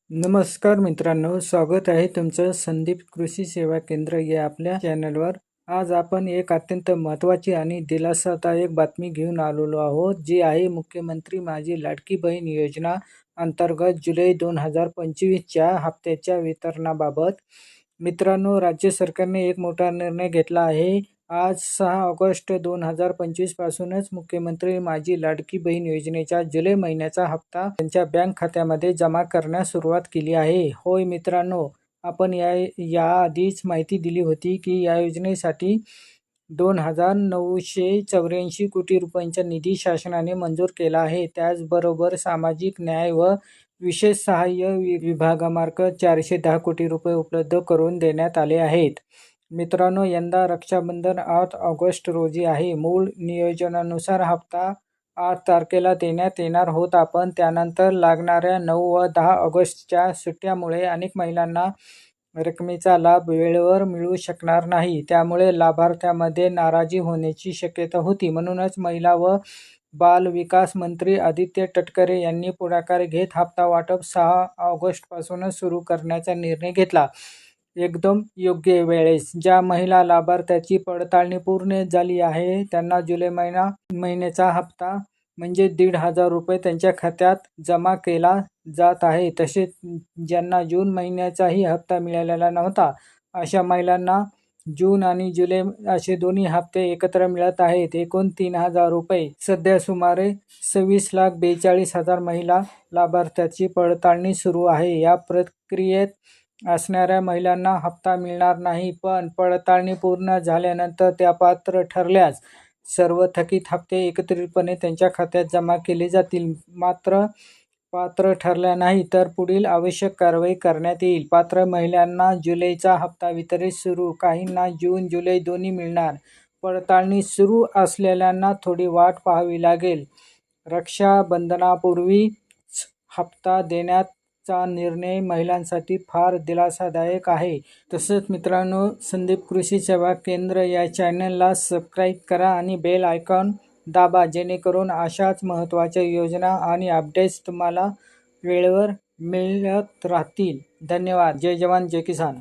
नमस्कार मित्रांनो, स्वागत आहे तुमचं संदीप कृषी सेवा केंद्र या आपल्या चॅनलवर. आज आपण एक अत्यंत महत्त्वाची आणि दिलासादायक बातमी घेऊन आलेलो आहोत, जी आहे मुख्यमंत्री माझी लाडकी बहीण योजना अंतर्गत जुलै 2025च्या हप्त्याच्या वितरणाबाबत. मित्रांनो, राज्य सरकारने एक मोठा निर्णय घेतला आहे. आज 6 ऑगस्ट 2025 पासूनच मुख्यमंत्री माझी लाडकी बहीण योजनेचा जुलै महिन्याचा हप्ता त्यांच्या बँक खात्यामध्ये जमा करण्यास सुरुवात केली आहे. होय मित्रांनो, आपण याआधीच माहिती दिली होती की या योजनेसाठी 2,984 कोटी रुपयांचा निधी शासनाने मंजूर केला आहे. त्याचबरोबर सामाजिक न्याय व विशेष सहाय्य विभागामार्फत 410 कोटी रुपये उपलब्ध करून देण्यात आले आहेत. मित्रांनो, यंदा रक्षाबंधन 8 ऑगस्ट रोजी आहे. मूळ नियोजनानुसार हप्ता 8 तारखेला देण्यात येणार होता, पण त्यानंतर लागणाऱ्या 9 व 10 ऑगस्टच्या सुट्ट्यामुळे अनेक महिलांना रकमेचा लाभ वेळेवर मिळू शकणार नाही. त्यामुळे लाभार्थ्यांमध्ये नाराजी होण्याची शक्यता होती. म्हणूनच महिला व बाल विकास मंत्री आदित्य तटकरे यांनी पुढाकार घेत हप्ता वाटप 6 ऑगस्टपासूनच सुरू करण्याचा निर्णय घेतला. एकदम योग्य वेळेस. ज्या महिला लाभार्थ्याची पडताळणी पूर्ण झाली आहे त्यांना जुलै महिन्याचा हप्ता म्हणजे 1,500 रुपये त्यांच्या खात्यात जमा केला जात आहे. तसेच ज्यांना जून महिन्याचाही हप्ता मिळालेला नव्हता अशा महिलांना जून आणि जुलै असे दोन्ही हप्ते एकत्र मिळत आहेत. एकूण 3,000 रुपये. सध्या सुमारे 26,42,000 महिला लाभार्थ्याची पडताळणी सुरू आहे. या प्रक्रियेत असणाऱ्या महिलांना हप्ता मिळणार नाही, पण पडताळणी पूर्ण झाल्यानंतर त्या पात्र ठरल्यास सर्व थकीत हप्ते एकत्रितपणे त्यांच्या खात्यात जमा केले जातील. मात्र पात्र ठरल्या नाही तर पुढील आवश्यक कारवाई करण्यात येईल. पात्र महिलांना जुलैचा हप्ता वितरित सुरू, काहींना जून जुलै दोन्ही मिळणार. पडताळणी सुरू असलेल्यांना थोडी वाट पाहावी लागेल. रक्षाबंधनापूर्वीच हप्ता देण्याचा निर्णय महिलांसाठी फार दिलासादायक आहे. तसंच मित्रांनो, संदीप कृषी सेवा केंद्र या चॅनलला सबस्क्राईब करा आणि बेल आयकॉन दाबा, जेणेकरून अशाच महत्त्वाच्या योजना आणि अपडेट्स तुम्हाला वेळेवर मिळत राहतील. धन्यवाद. जय जवान जय किसान.